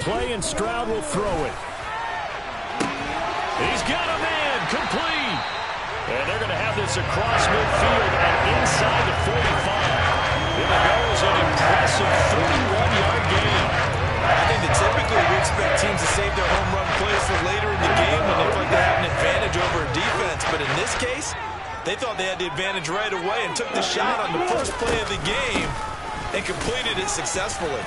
play, and Stroud will throw it. He's got a man, complete. And they're going to have this across midfield and inside the 45. Here goes an impressive 31-yard gain. I think that typically we expect teams to save their home run plays for later in the game when they feel like they have an advantage over a defense. But in this case, they thought they had the advantage right away and took the shot on the first play of the game and completed it successfully.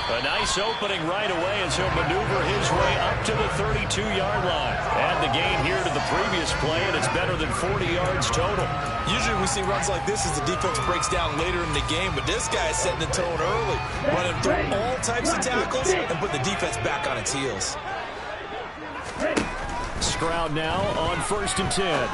A nice opening right away as he'll maneuver his way up to the 32-yard line. Add the gain here to the previous play, and it's better than 40 yards total. Usually we see runs like this as the defense breaks down later in the game, but this guy is setting the tone early, running through all types of tackles and putting the defense back on its heels. Stroud now on 1st and 10.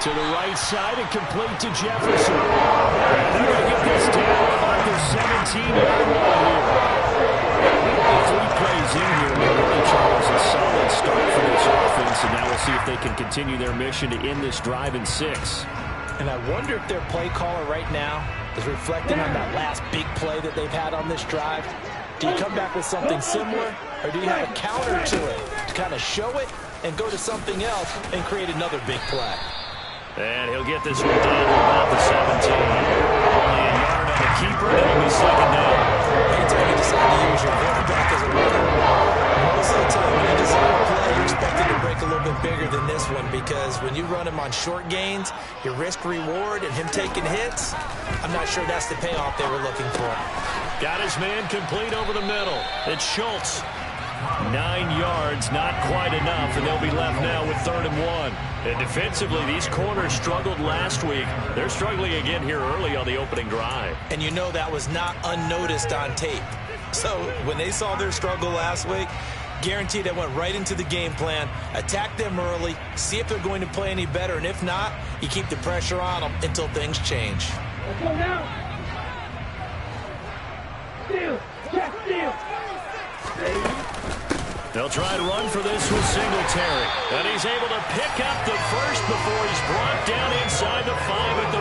To the right side and complete to Jefferson. And they're going to get this down about their 17-yard line here. 3 plays in here. Really, Charles, a solid start for this offense, and now we'll see if they can continue their mission to end this drive in 6. And I wonder if their play caller right now is reflecting on that last big play that they've had on this drive. Do you come back with something similar, or do you have a counter to it to kind of show it and go to something else and create another big play? And he'll get this one down to about the 17. Only a yard on the keeper, and it'll be 2nd down. Anytime you decide to use your quarterback as a runner, most of the time when you design a play, you're expected to break a little bit bigger than this one, because when you run him on short gains, your risk-reward and him taking hits, I'm not sure that's the payoff they were looking for. Got his man complete over the middle. It's Schultz. 9 yards, not quite enough, and they'll be left now with 3rd and 1. And defensively, these corners struggled last week. They're struggling again here early on the opening drive. And you know that was not unnoticed on tape. So when they saw their struggle last week, guaranteed they went right into the game plan, attack them early, see if they're going to play any better, and if not, you keep the pressure on them until things change. Let's go now. Steal. Jack, steal. They'll try to run for this with Singletary. And he's able to pick up the first before he's brought down inside the 5 at the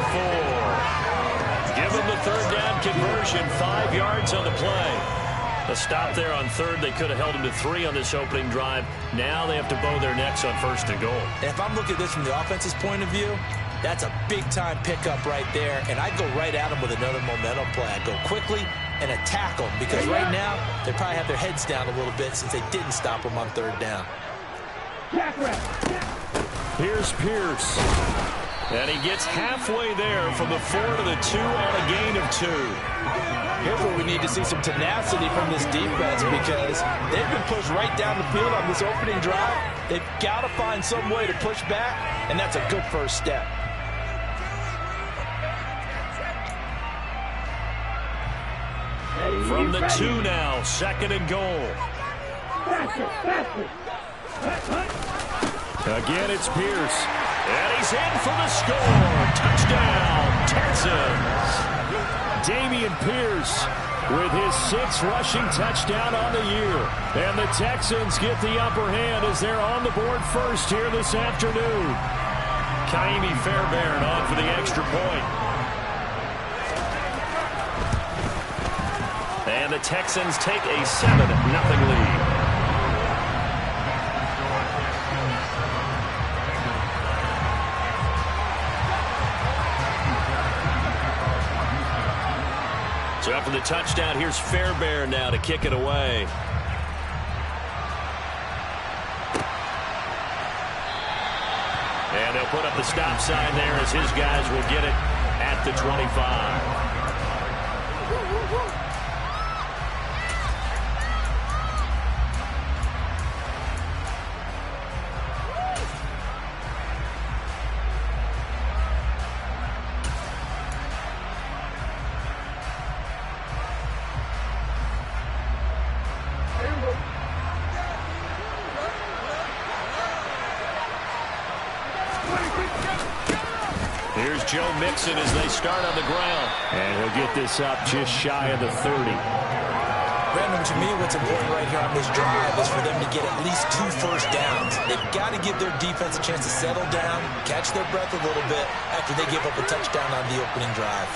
4. Give him the 3rd down conversion, 5 yards on the play. A stop there on 3rd. They could have held him to 3 on this opening drive. Now they have to bow their necks on 1st and goal. And if I'm looking at this from the offense's point of view, that's a big-time pickup right there. And I'd go right at him with another momentum play. I'd go quickly and attack them, because right now they probably have their heads down a little bit since they didn't stop them on 3rd down. Here's Pierce. And he gets halfway there from the 4 to the 2 on a gain of 2. Here's where we need to see some tenacity from this defense, because they've been pushed right down the field on this opening drive. They've got to find some way to push back, and that's a good first step. From the 2 now, 2nd and goal. Again, it's Pierce. And he's in for the score. Touchdown, Texans. Dameon Pierce with his 6th rushing touchdown on the year. And the Texans get the upper hand as they're on the board first here this afternoon. Kaimi Fairbairn on for the extra point. And the Texans take a 7-0 lead. So after the touchdown, here's Fairbairn now to kick it away. And they'll put up the stop sign there as his guys will get it at the 25. Here's Joe Mixon as they start on the ground. And he'll get this up just shy of the 30. Brandon, to me, what's important right here on this drive is for them to get at least 2 first downs. They've got to give their defense a chance to settle down, catch their breath a little bit after they give up a touchdown on the opening drive.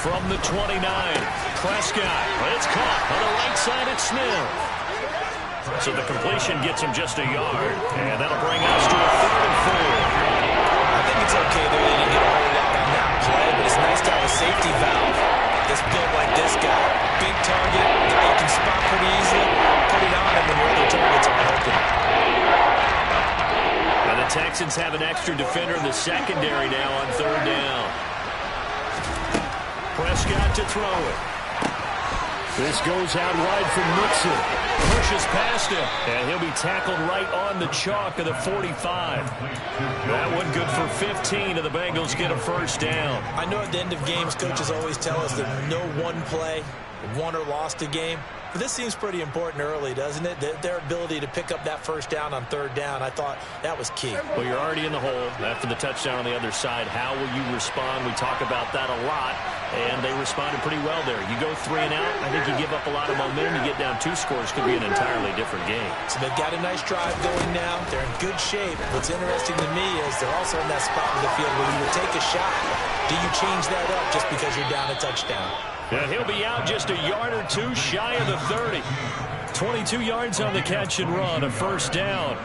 from the 29. Prescott, it's caught on the right side at Smith. So the completion gets him just a yard, and that'll bring us to a 3rd and 4. I think it's okay that they didn't get a whole lot on that play, but it's nice to have a safety valve that's built like this guy. Big target, guy you can spot pretty easily. Put it on him when your other targets aren't open. And the Texans have an extra defender in the secondary now on 3rd down. Prescott to throw it. This goes out wide from Mixon. Pushes past him, and he'll be tackled right on the chalk of the 45. That one good for 15, and the Bengals get a 1st down. I know at the end of games, coaches always tell us that no one play won or lost a game. But this seems pretty important early, doesn't it? Their ability to pick up that 1st down on 3rd down, I thought that was key. Well, you're already in the hole after the touchdown on the other side. How will you respond? We talk about that a lot, and they responded pretty well there. You go 3 and out, I think you give up a lot of momentum. You get down 2 scores, could be an entirely different game. So they've got a nice drive going now. They're in good shape. What's interesting to me is they're also in that spot in the field where you would take a shot. Do you change that up just because you're down a touchdown? And he'll be out just a yard or 2 shy of the 30. 22 yards on the catch and run, a 1st down.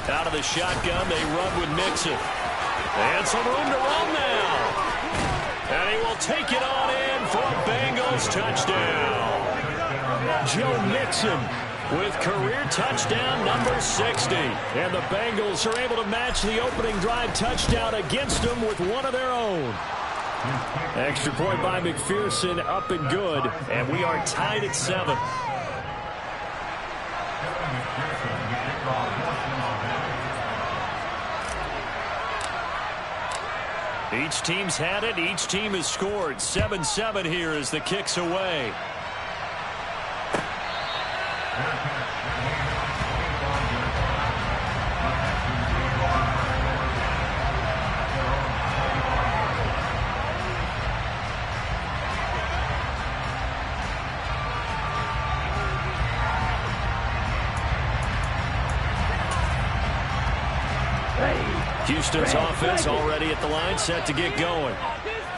Out of the shotgun, they run with Mixon. And some room to run now. And he will take it on in for a Bengals touchdown. Joe Mixon with career touchdown number 60. And the Bengals are able to match the opening drive touchdown against them with one of their own. Extra point by McPherson, up and good. And we are tied at 7. Each team's had it. Each team has scored. 7-7 here as the kick's away. Houston's offense already at the line, set to get going.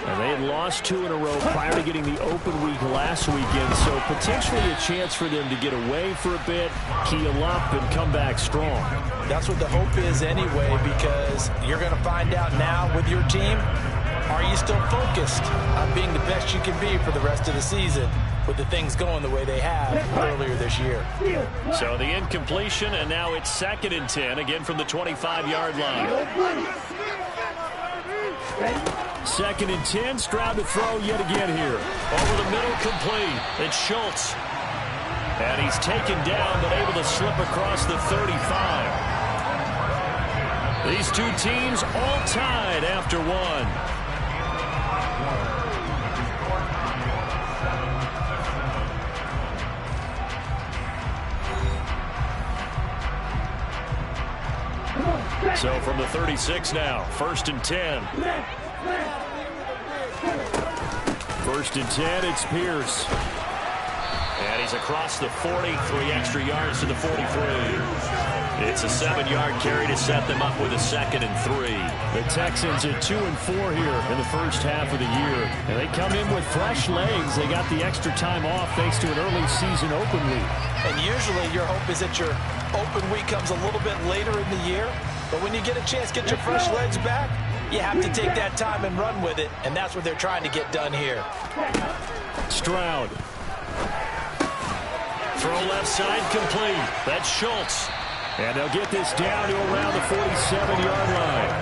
And they had lost 2 in a row prior to getting the open week last weekend, so potentially a chance for them to get away for a bit, heal up, and come back strong. That's what the hope is anyway, because you're going to find out now with your team, are you still focused on being the best you can be for the rest of the season with the things going the way they have earlier this year? So the incompletion, and now it's 2nd and 10, again from the 25-yard line. 2nd and 10, Stroud to throw yet again here. Over the middle, complete. It's Schultz. And he's taken down, but able to slip across the 35. These 2 teams all tied after 1. So from the 36 now, 1st and 10. 1st and 10, it's Pierce. And he's across the 40, 3 extra yards to the 43. It's a 7-yard carry to set them up with a 2nd and 3. The Texans are 2 and 4 here in the first half of the year. And they come in with fresh legs. They got the extra time off thanks to an early season open week. And usually your hope is that your open week comes a little bit later in the year. But when you get a chance to get your fresh legs back, you have to take that time and run with it. And that's what they're trying to get done here. Stroud. Throw left side complete. That's Schultz. And they'll get this down to around the 47-yard line.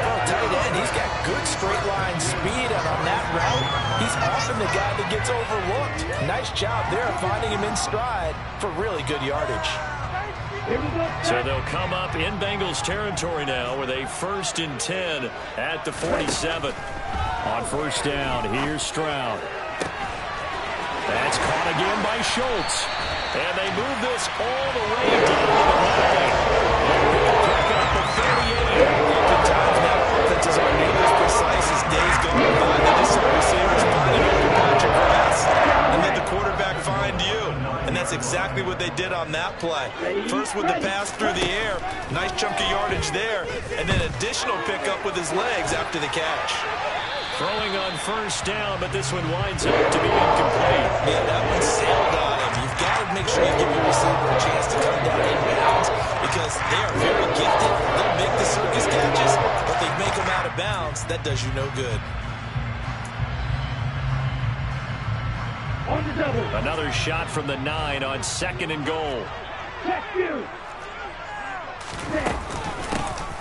Oh, tight end, he's got good straight line speed, and on that route, he's often the guy that gets overlooked. Nice job there finding him in stride for really good yardage. So they'll come up in Bengals territory now with a 1st and 10 at the 47. On 1st down, here's Stroud. That's caught again by Schultz. And they move this all the way down to the line. They'll pick up the 38. Oftentimes now, offenses aren't nearly as precise as days gone by. They just saw receivers finding open patch of grass. on that play. First with the pass through the air, nice chunk of yardage there, and then additional pickup with his legs after the catch. Throwing on first down, but this one winds up to be incomplete. Yeah, that one sailed on him. You've got to make sure you give your receiver a chance to come down in bounds because they are very gifted. They'll make the circus catches, but they make them out of bounds. That does you no good. On the double. Another shot from the 9 on 2nd and goal. Check you.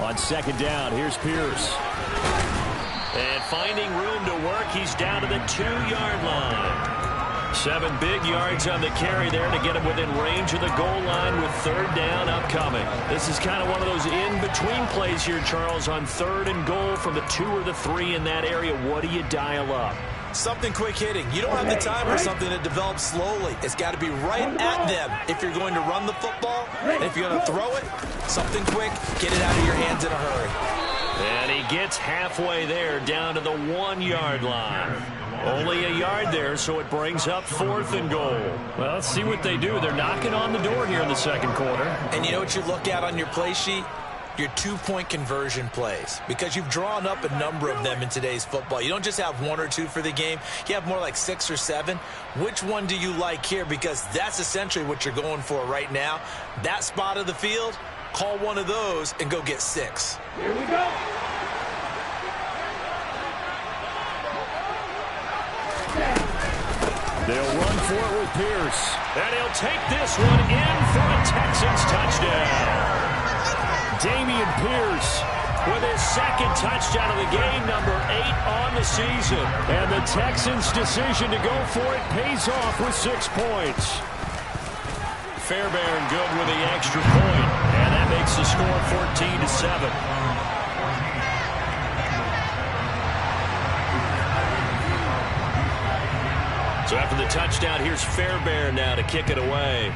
On 2nd down, here's Pierce. And finding room to work, he's down to the 2-yard line. 7 big yards on the carry there to get him within range of the goal line with 3rd down upcoming. This is kind of one of those in-between plays here, Charles, on 3rd and goal from the 2 or the 3 in that area. What do you dial up? Something quick hitting. You don't have the time for something that develops slowly. It's got to be right at them if you're going to run the football. And if you're going to throw it, something quick, get it out of your hands in a hurry. And he gets halfway there down to the 1-yard line. Only a yard there, so it brings up 4th and goal. Well, let's see what they do. They're knocking on the door here in the 2nd quarter. And you know what you look at on your play sheet? Your 2-point conversion plays, because you've drawn up a number of them in today's football. You don't just have 1 or 2 for the game. You have more like 6 or 7. Which one do you like here? Because that's essentially what you're going for right now. That spot of the field, call one of those and go get 6. Here we go. They'll run for it with Pierce. And he'll take this one in for a Texans touchdown. Damian Pierce with his 2nd touchdown of the game, number 8 on the season. And the Texans' decision to go for it pays off with 6 points. Fairbairn good with the extra point, and that makes the score 14-7. So after the touchdown, here's Fairbairn now to kick it away.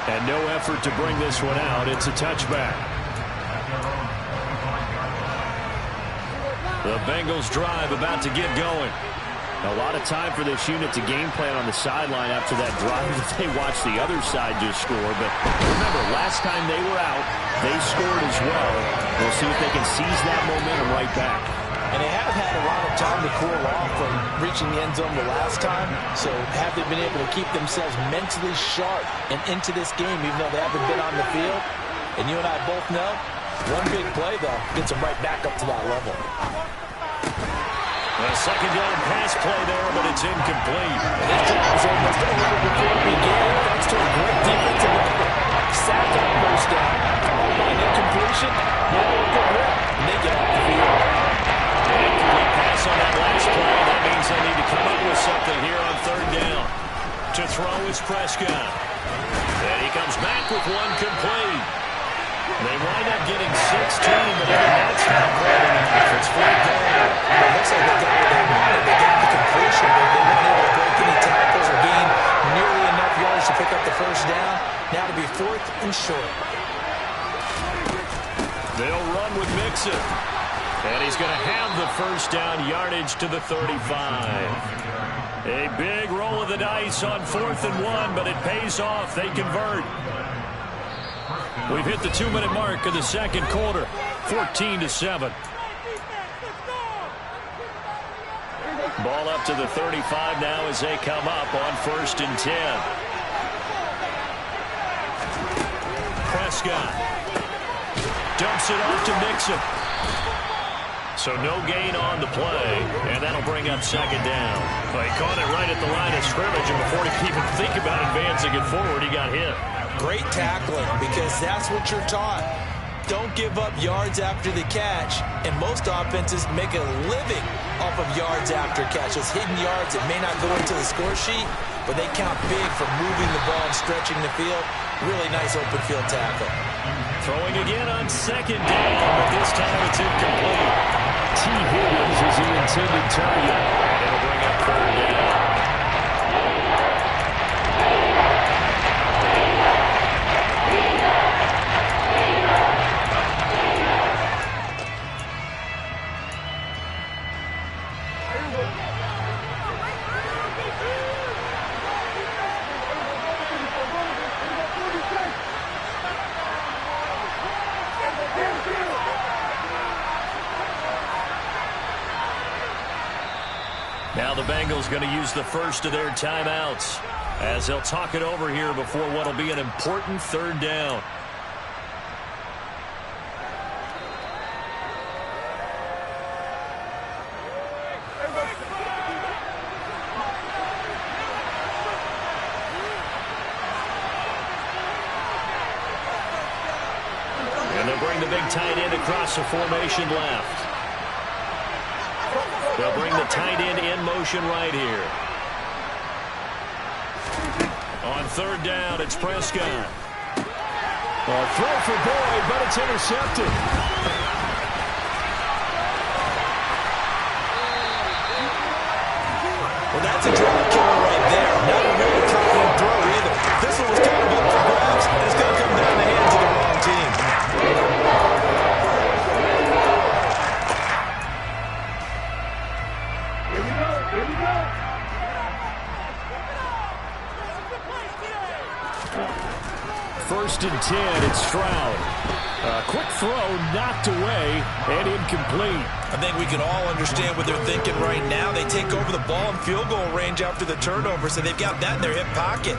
And no effort to bring this one out. It's a touchback. The Bengals drive about to get going. A lot of time for this unit to game plan on the sideline after that drive that they watched the other side just score. But remember, last time they were out, they scored as well. We'll see if they can seize that momentum right back. And they haven't had a lot of time to cool off from reaching the end zone the last time. So have they been able to keep themselves mentally sharp and into this game, even though they haven't been on the field? And you and I both know, one big play, though, gets them right back up to that level. A 2nd down pass play there, but it's incomplete. And this drive was almost over before it began, thanks to a great defensive effort. Sack on 1st down, followed by an incompletion. Now with the rip, and they get off the field. Incomplete pass on that last play. That means they need to come up with something here on 3rd down. To throw is Prescott. And he comes back with one complete. They wind up getting 16, but even that's not quite enough. It's 4th down. It looks like they got what they wanted. They got the completion, but they weren't able to break any tackles or gain nearly enough yards to pick up the 1st down. Now to be 4th and short. They'll run with Mixon. And he's going to have the 1st down yardage to the 35. A big roll of the dice on 4th and 1, but it pays off. They convert. We've hit the 2-minute mark of the 2nd quarter, 14-7. Ball up to the 35 now as they come up on 1st and 10. Prescott dumps it off to Mixon. So no gain on the play, and that'll bring up 2nd down. Well, he caught it right at the line of scrimmage, and before he could even think about advancing it forward, he got hit. Great tackling, because that's what you're taught. Don't give up yards after the catch, and most offenses make a living off of yards after catch. Those hidden yards that may not go into the score sheet, but they count big for moving the ball and stretching the field. Really nice open field tackle. Throwing again on 2nd down, but this time it's incomplete. T. Higgins is the intended target, and it'll bring up 3rd down. Now the Bengals going to use the first of their timeouts as they'll talk it over here before what will be an important third down. And they'll bring the big tight end across the formation left. They'll bring the tight end in motion right here. On third down, it's Prescott. Throw for Boyd, but it's intercepted. Well, that's a drive killer right there. Not a really confident throw either. This one was kind of up for grabs, and it's going to come down the hands of the wrong team. Here we go. Here we go. First and 10, it's Stroud. A quick throw, knocked away, and incomplete. I think we can all understand what they're thinking right now. They take over the ball in field goal range after the turnover, so they've got that in their hip pocket.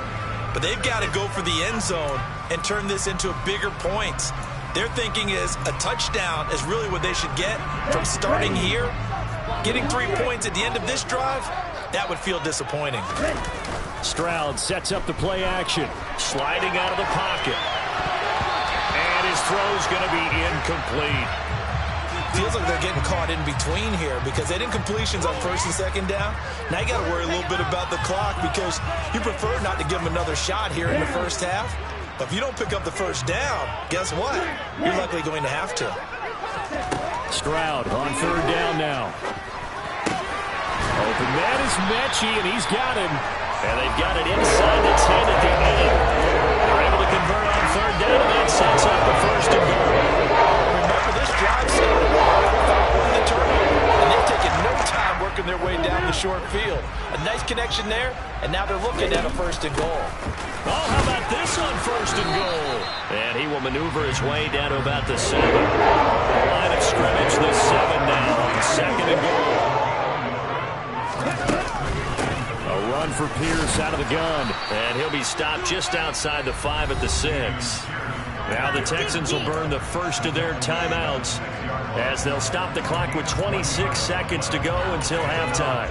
But they've got to go for the end zone and turn this into bigger points. Their thinking is a touchdown is really what they should get from starting here. Getting 3 points at the end of this drive, that would feel disappointing. Stroud sets up the play action, sliding out of the pocket. And his throw's going to be incomplete. Feels like they're getting caught in between here because they didn't completions on first and second down. Now you got to worry a little bit about the clock because you prefer not to give them another shot here in the first half. But if you don't pick up the first down, guess what? You're likely going to have to. Stroud on third down now. Open man is Mechie, and he's got him. And they've got it inside the 10 at the end. They're able to convert on third down, and that sets up the first and goal. Remember, this drive started without the turnover, and they've taken no time working their way down the short field. A nice connection there, and now they're looking at a first and goal. Oh, how about this on first and goal? And he will maneuver his way down to about the 7. The line of scrimmage, the 7 now on second and goal. A run for Pierce out of the gun, and he'll be stopped just outside the 5 at the 6. Now the Texans will burn the first of their timeouts as they'll stop the clock with 26 seconds to go until halftime.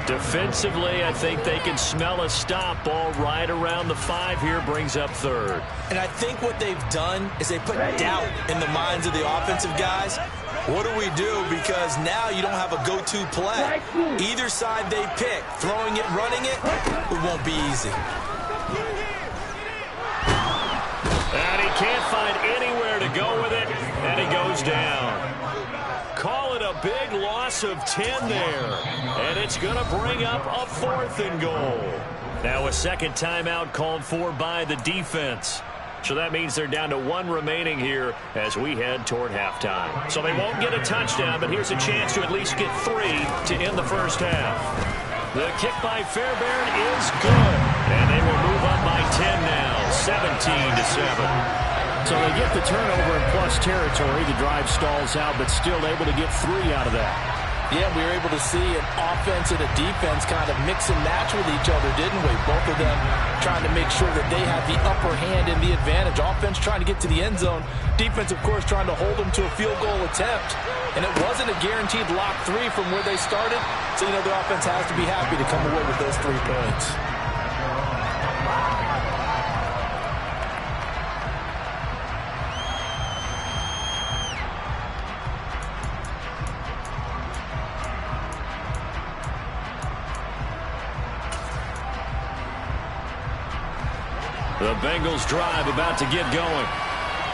Defensively, I think they can smell a stop. Ball right around the 5 here, brings up third. And I think what they've done is they put doubt in the minds of the offensive guys. What do we do? Because now you don't have a go-to play. Either side they pick, throwing it, running it, it won't be easy. And he can't find anywhere to go with it, and he goes down. Call it a big loss of 10 there, and it's going to bring up a 4th and goal. Now a second timeout called for by the defense. So that means they're down to 1 remaining here as we head toward halftime. So they won't get a touchdown, but here's a chance to at least get 3 to end the first half. The kick by Fairbairn is good, and they will move up by 10 now, 17-7. So they get the turnover in plus territory. The drive stalls out, but still able to get 3 out of that. Yeah, we were able to see an offense and a defense kind of mix and match with each other, didn't we? Both of them trying to make sure that they have the upper hand and the advantage. Offense trying to get to the end zone. Defense, of course, trying to hold them to a field goal attempt. And it wasn't a guaranteed lock 3 from where they started. So, you know, the offense has to be happy to come away with those 3 points. The Bengals drive about to get going.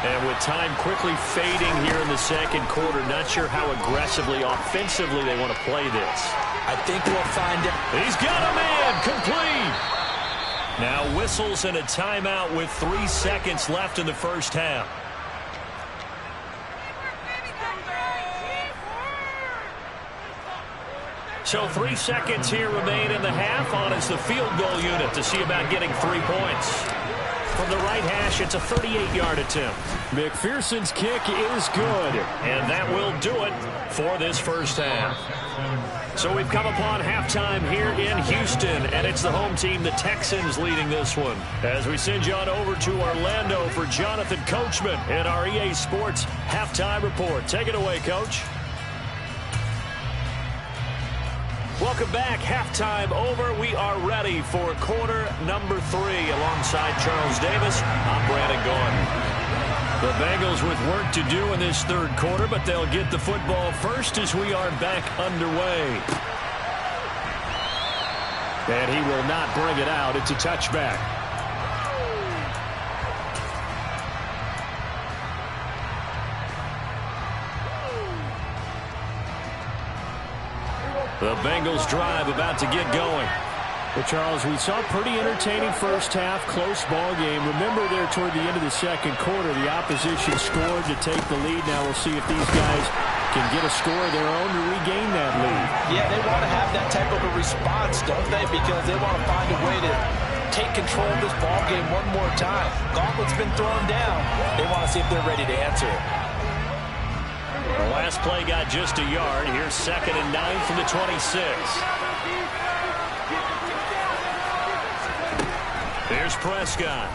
And with time quickly fading here in the second quarter, not sure how aggressively, offensively they want to play this. I think we'll find it. He's got a man, complete. Now whistles and a timeout with 3 seconds left in the first half. So 3 seconds here remain in the half. On is the field goal unit to see about getting 3 points. From the right hash, it's a 38-yard attempt. McPherson's kick is good, and that will do it for this first half. So we've come upon halftime here in Houston, and it's the home team, the Texans, leading this one. As we send you on over to Orlando for Jonathan Coachman in our EA Sports Halftime Report. Take it away, Coach. Welcome back. Halftime over. We are ready for quarter number 3. Alongside Charles Davis, I'm Brandon Gordon. The Bengals with work to do in this third quarter, but they'll get the football first as we are back underway. And he will not bring it out. It's a touchback. The Bengals drive about to get going. Well, Charles, we saw a pretty entertaining first half, close ball game. Remember there toward the end of the second quarter, the opposition scored to take the lead. Now we'll see if these guys can get a score of their own to regain that lead. Yeah, they want to have that type of a response, don't they? Because they want to find a way to take control of this ball game one more time. Gauntlet's been thrown down. They want to see if they're ready to answer it. The last play got just a yard. Here's 2nd and 9 from the 26. Here's Prescott.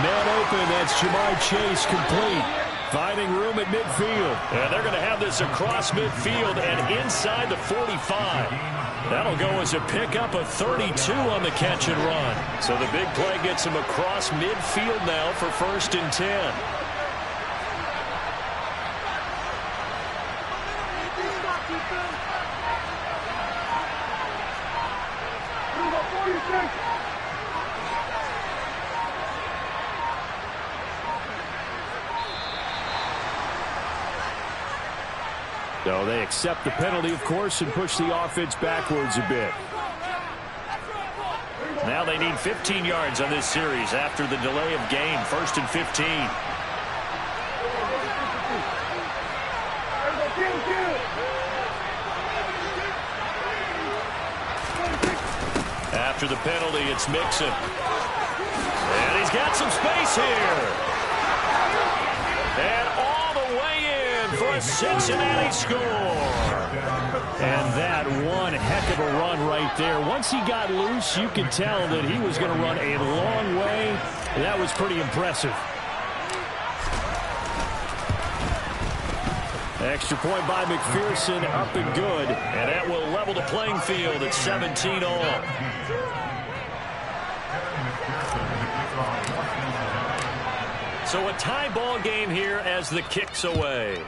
Man open, that's Jamar Chase complete. Finding room at midfield. And they're going to have this across midfield and inside the 45. That'll go as a pickup of 32 on the catch and run. So the big play gets him across midfield now for 1st and 10. So they accept the penalty, of course, and push the offense backwards a bit. Now they need 15 yards on this series after the delay of game. 1st and 15. After the penalty, it's Mixon. And he's got some space here. And all the way in for a Cincinnati score. And that one heck of a run right there. Once he got loose, you could tell that he was going to run a long way. That was pretty impressive. Extra point by McPherson, up and good. And that will level the playing field at 17 all. So a tie ball game here as the kick's away.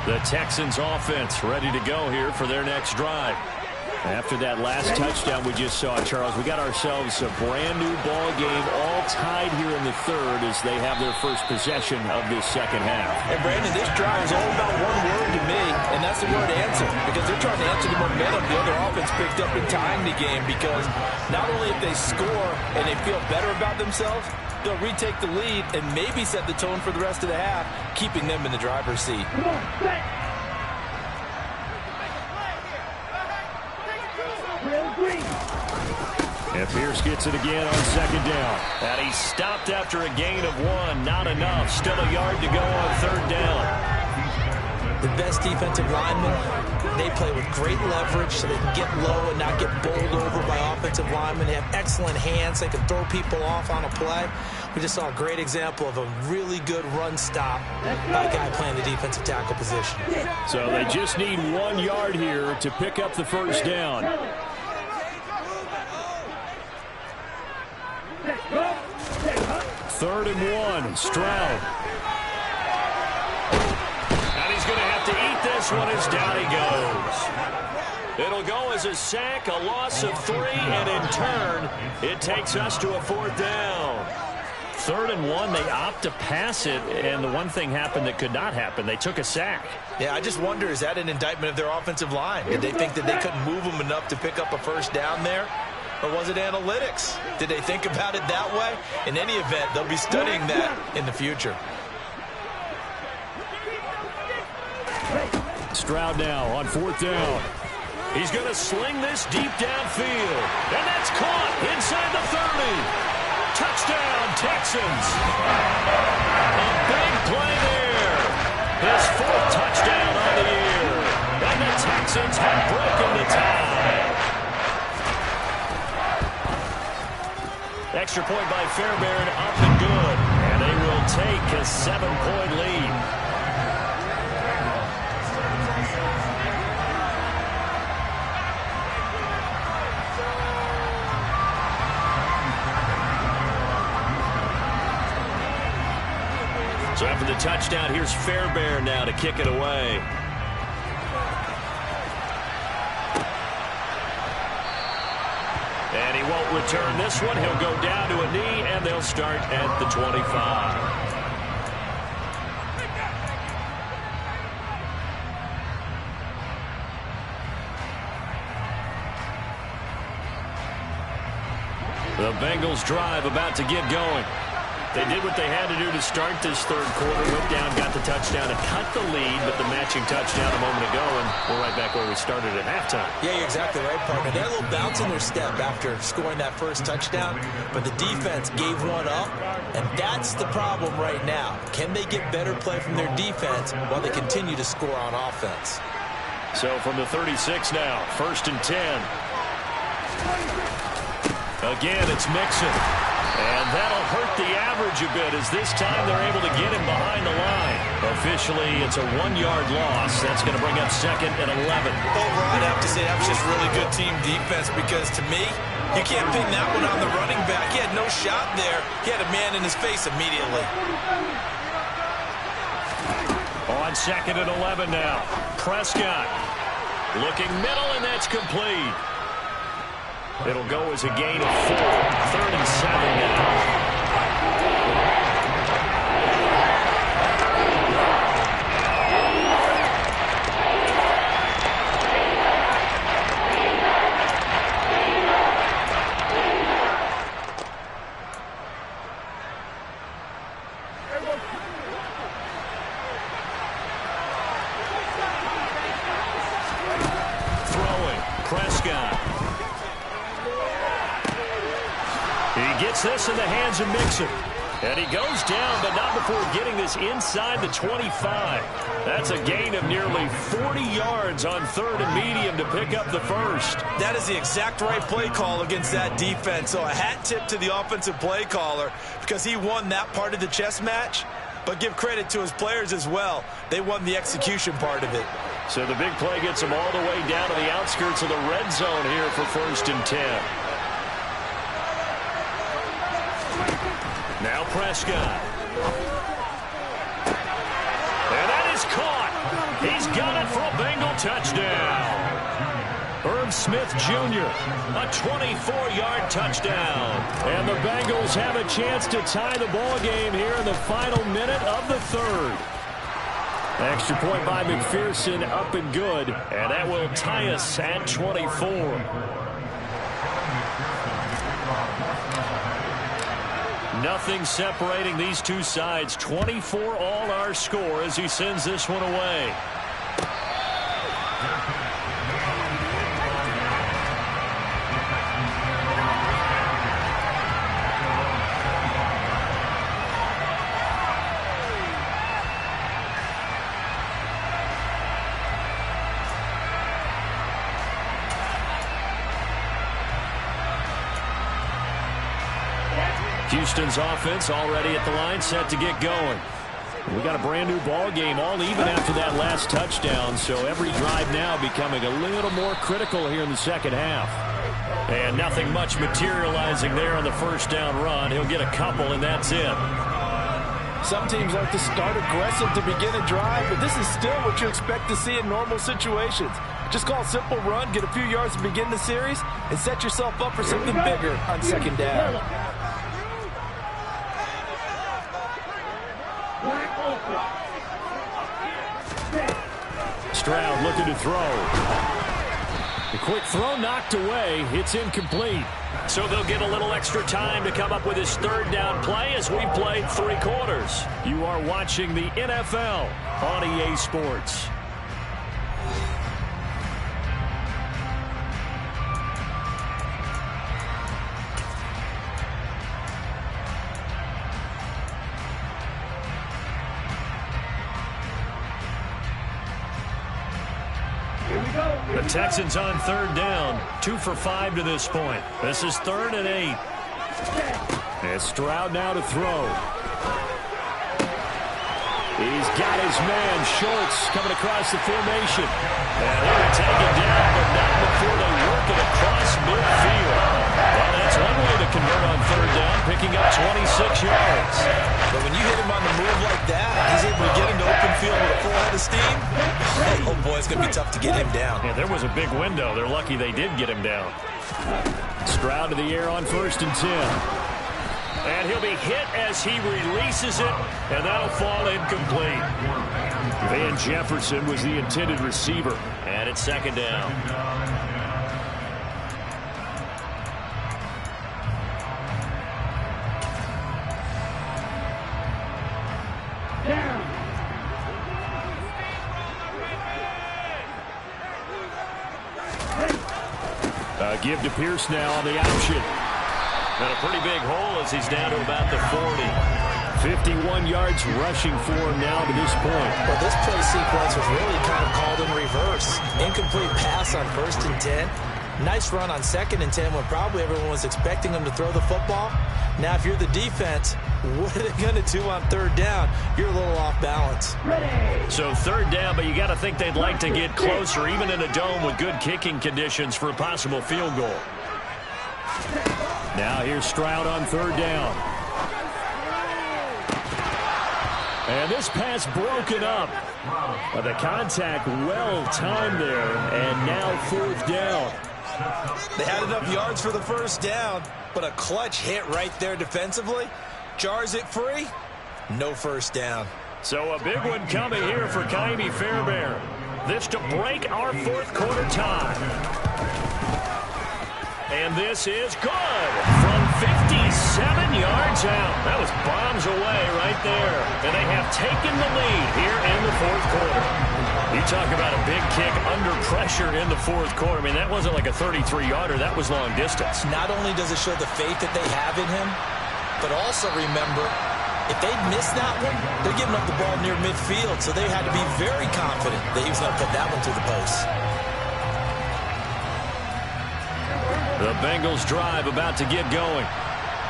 The Texans offense ready to go here for their next drive. After that last touchdown we just saw, Charles, we got ourselves a brand new ball game, all tied here in the third as they have their first possession of this second half. And Brandon, this drive is all about one word to me, and that's the word answer, because they're trying to answer the momentum the other offense picked up in tying the game, because not only if they score and they feel better about themselves, they'll retake the lead and maybe set the tone for the rest of the half, keeping them in the driver's seat. And Pierce gets it again on second down. And he stopped after a gain of 1. Not enough. Still a yard to go on third down. The best defensive linemen, they play with great leverage so they can get low and not get bowled over by offensive linemen. They have excellent hands. They can throw people off on a play. We just saw a great example of a really good run stop by a guy playing the defensive tackle position. So they just need 1 yard here to pick up the first down. Third and 1, Stroud. And he's going to have to eat this one as down he goes. It'll go as a sack, a loss of 3, and in turn, it takes us to a 4th down. 3rd and 1, they opt to pass it, and the one thing happened that could not happen. They took a sack. Yeah, I just wonder, is that an indictment of their offensive line? Did they think that they couldn't move them enough to pick up a first down there? Or was it analytics? Did they think about it that way? In any event, they'll be studying that in the future. Stroud now on 4th down. He's going to sling this deep downfield. And that's caught inside the 30. Touchdown, Texans. A big play there. His 4th touchdown on the year. And the Texans have broken the tie. Extra point by Fairbairn, up and good. And they will take a 7-point lead. So after the touchdown, here's Fairbairn now to kick it away. And he won't return this one. He'll go down to a knee, and they'll start at the 25. The Bengals drive about to get going. They did what they had to do to start this third quarter. Went down, got the touchdown, and cut the lead, but the matching touchdown a moment ago, and we're right back where we started at halftime. Yeah, you're exactly right, partner. They had a little bounce in their step after scoring that first touchdown, but the defense gave one up, and that's the problem right now. Can they get better play from their defense while they continue to score on offense? So from the 36 now, 1st and 10. Again, it's Mixon. And that'll hurt the average a bit as this time they're able to get him behind the line. Officially, it's a 1-yard loss. That's going to bring up 2nd and 11. Overall, I'd have to say that was just really good team defense because, to me, you can't pin that one on the running back. He had no shot there. He had a man in his face immediately. On 2nd and 11 now. Prescott looking middle, and that's complete. It'll go as a gain of 4. 3rd and 7 now. Throwing, Prescott. He gets this in the hands of Mixon. And he goes down, but not before getting this inside the 25. That's a gain of nearly 40 yards on 3rd and medium to pick up the first. That is the exact right play call against that defense. So a hat tip to the offensive play caller because he won that part of the chess match. But give credit to his players as well. They won the execution part of it. So the big play gets him all the way down to the outskirts of the red zone here for 1st and 10. Now Prescott. And that is caught. He's got it for a Bengal touchdown. Irv Smith Jr., a 24-yard touchdown. And the Bengals have a chance to tie the ball game here in the final minute of the 3rd. Extra point by McPherson, up and good. And that will tie us at 24. Nothing separating these two sides. 24 all our score as he sends this one away. Houston's offense already at the line, set to get going. We got a brand new ball game, all even after that last touchdown, so every drive now becoming a little more critical here in the second half. And nothing much materializing there on the first down run. He'll get a couple, and that's it. Some teams like to start aggressive to begin a drive, but this is still what you expect to see in normal situations. Just call a simple run, get a few yards to begin the series, and set yourself up for something bigger on second down. Stroud looking to throw. The quick throw knocked away. It's incomplete. So they'll get a little extra time to come up with his third down play as we've played 3 quarters. You are watching the NFL on EA Sports. The Texans on third down, 2 for 5 to this point. This is 3rd and 8. It's Stroud now to throw. He's got his man, Schultz, coming across the formation. And he will take it down, but not before they work it across midfield. Well, that's one way to convert on third down, picking up 26 yards. But when you hit him on the move like that, he's able to get into open field with a full head of steam. Oh, boy, it's going to be tough to get him down. Yeah, there was a big window. They're lucky they did get him down. Stroud to the air on 1st and 10. And he'll be hit as he releases it, and that'll fall incomplete. Van Jefferson was the intended receiver, and it's 2nd down. Give to Pierce now on the option. And a pretty big hole as he's down to about the 40. 51 yards rushing for him now to this point. Well, this play sequence was really kind of called in reverse. Incomplete pass on 1st and 10. Nice run on 2nd and 10 when probably everyone was expecting him to throw the football. Now, if you're the defense, what are they going to do on 3rd down? You're a little off balance. So 3rd down, but you got to think they'd like to get closer, even in a dome with good kicking conditions for a possible field goal. Now here's Stroud on 3rd down. And this pass broken up. But the contact well timed there, and now 4th down. They had enough yards for the 1st down, but a clutch hit right there defensively. Jars it free. No 1st down. So a big one coming here for Kaimi Fairbairn. This to break our 4th quarter tie. And this is good from 57 yards out. That was bombs away right there. And they have taken the lead here in the 4th quarter. You talk about a big kick under pressure in the 4th quarter. I mean, that wasn't like a 33-yarder. That was long distance. Not only does it show the faith that they have in him, but also remember, if they miss that one, they're giving up the ball near midfield. So they had to be very confident that he was going to put that one through the post. The Bengals drive about to get going.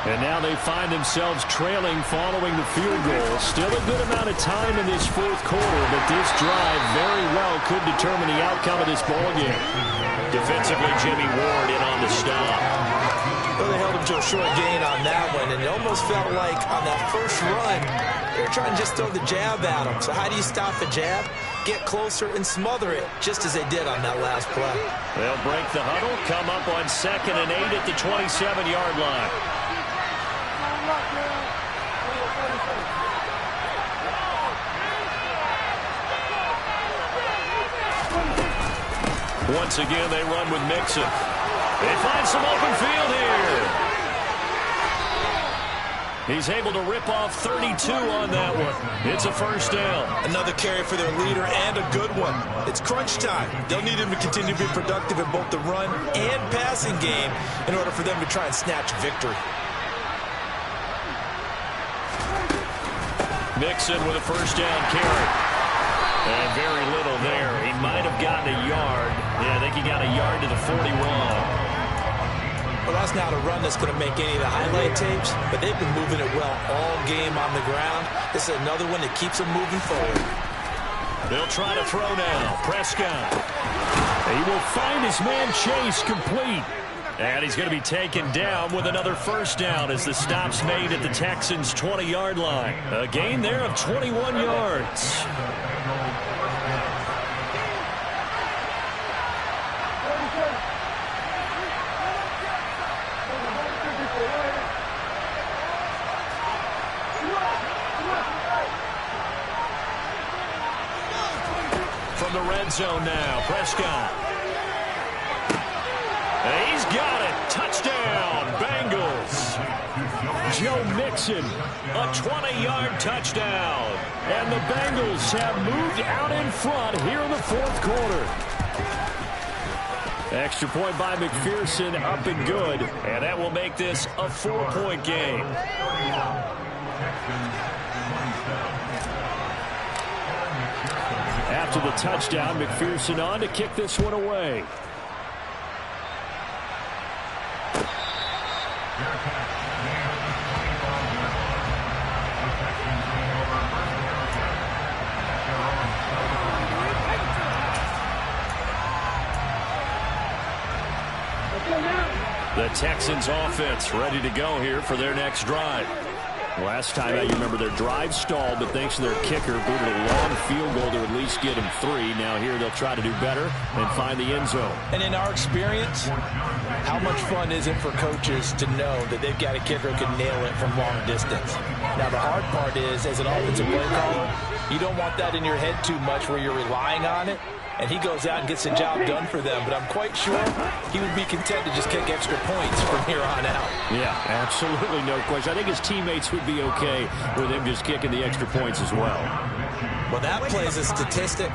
And now they find themselves trailing following the field goal. Still a good amount of time in this 4th quarter, but this drive very well could determine the outcome of this ballgame. Defensively, Jimmy Ward in on the stop. Well, they held him to a short gain on that one, and it almost felt like on that first run, they were trying to just throw the jab at him. So how do you stop the jab? Get closer and smother it, just as they did on that last play. They'll break the huddle, come up on 2nd and 8 at the 27-yard line. Once again, they run with Mixon. They find some open field here. He's able to rip off 32 on that one. It's a 1st down. Another carry for their leader and a good one. It's crunch time. They'll need him to continue to be productive in both the run and passing game in order for them to try and snatch victory. Mixon with a 1st down carry. And very little there. He might have gotten a yard. Yeah, I think he got a yard to the 41. Well, that's not a run that's going to make any of the highlight tapes, but they've been moving it well all game on the ground. This is another one that keeps them moving forward. They'll try to throw now. Prescott. He will find his man Chase complete. And he's going to be taken down with another 1st down as the stop's made at the Texans' 20-yard line. A gain there of 21 yards. From the red zone now, Prescott. Joe Mixon, a 20-yard touchdown. And the Bengals have moved out in front here in the fourth quarter. Extra point by McPherson, up and good. And that will make this a 4-point game. After the touchdown, McPherson on to kick this one away. The Texans offense ready to go here for their next drive. Last time out, you remember their drive stalled, but thanks to their kicker, booted a long field goal to at least get him 3. Now here they'll try to do better and find the end zone. And in our experience, how much fun is it for coaches to know that they've got a kicker who can nail it from long distance? Now the hard part is, as an offensive play caller, you don't want that in your head too much where you're relying on it. And he goes out and gets the job done for them. But I'm quite sure he would be content to just kick extra points from here on out. Yeah, absolutely no question. I think his teammates would be okay with him just kicking the extra points as well. Well, that play is a statistic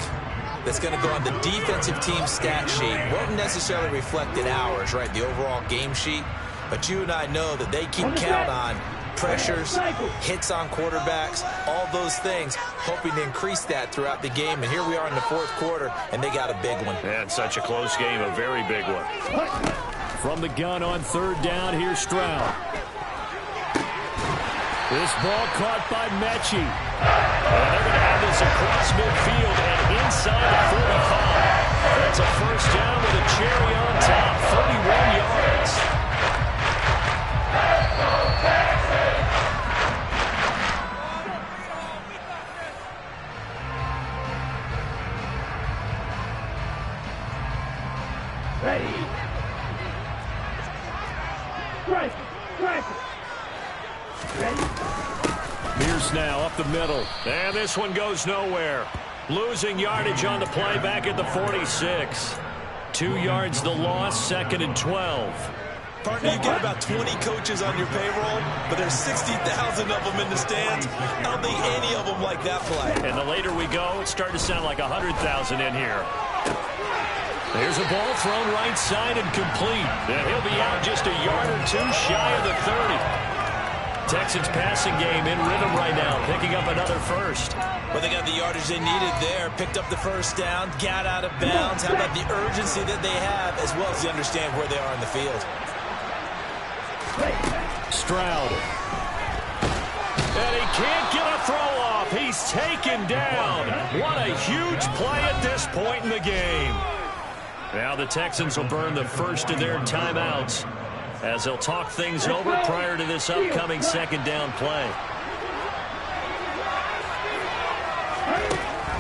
that's going to go on the defensive team stat sheet. Won't necessarily reflect in ours, right, the overall game sheet. But you and I know that they keep count on pressures, hits on quarterbacks, all those things, hoping to increase that throughout the game. And here we are in the fourth quarter, and they got a big one. And such a close game, a very big one. From the gun on third down, here's Stroud. This ball caught by Mechie. And they're going to have this across midfield and inside the 45. That's a first down with a cherry on top, 31 yards. Ready. Strike. Ready. Mears now up the middle. And this one goes nowhere. Losing yardage on the play back at the 46. 2 yards the loss, 2nd and 12. Partner, you get about 20 coaches on your payroll, but there's 60,000 of them in the stands. I don't think any of them like that play. And the later we go, it's starting to sound like 100,000 in here. There's a ball thrown right side and complete. And he'll be out just a yard or two shy of the 30. Texans passing game in rhythm right now, picking up another first. Well, they got the yardage they needed there, picked up the first down, got out of bounds. How about the urgency that they have, as well as they understand where they are in the field. Stroud. And he can't get a throw off. He's taken down. What a huge play at this point in the game. Now the Texans will burn the first of their timeouts as they'll talk things over prior to this upcoming second down play.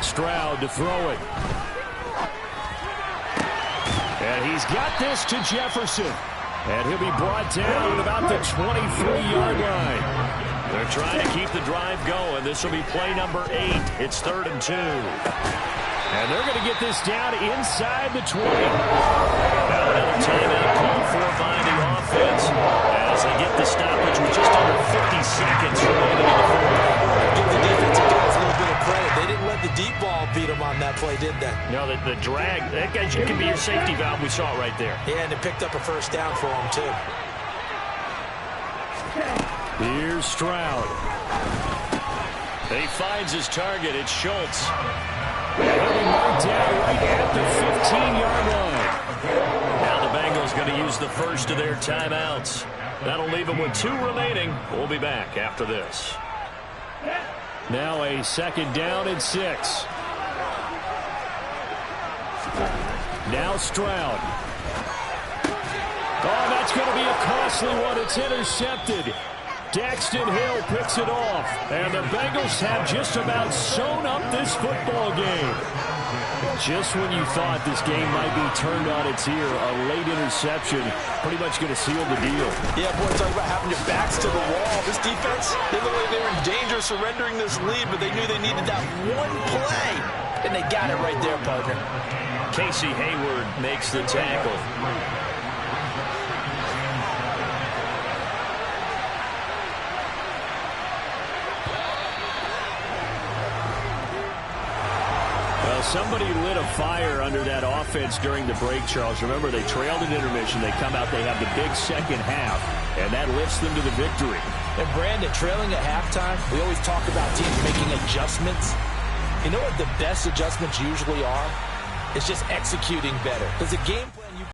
Stroud to throw it. And he's got this to Jefferson. And he'll be brought down about the 23-yard line. They're trying to keep the drive going. This will be play number 8. It's 3rd and 2. And they're going to get this down inside the 20. Now another timeout called for by the offense as they get the stoppage with just under 50 seconds remaining in the fourth. Give the defensive guys a little bit of credit. They didn't let the deep ball beat them on that play, did they? No, the drag, that guy can be your safety valve. We saw it right there. Yeah, and it picked up a first down for them, too. Here's Stroud. He finds his target. It's Schultz. And he'll be marked down right at the 15-yard line. Now the Bengals going to use the first of their timeouts. That'll leave them with 2 remaining. We'll be back after this. Now a 2nd down and 6. Now Stroud. Oh, that's going to be a costly one. It's intercepted. Daxton Hill picks it off. And the Bengals have just about sewn up this football game. Just when you thought this game might be turned on its ear, a late interception pretty much going to seal the deal. Yeah, boy, talk about having your backs to the wall. This defense, they look like they were in danger of surrendering this lead, but they knew they needed that one play. And they got it right there, partner. Casey Hayward makes the tackle. somebody lit a fire under that offense during the break, Charles. Remember, they trailed at intermission. They come out, they have the big second half, and that lifts them to the victory. And Brandon, trailing at halftime, we always talk about teams making adjustments. You know what the best adjustments usually are? It's just executing better. Because the game plan you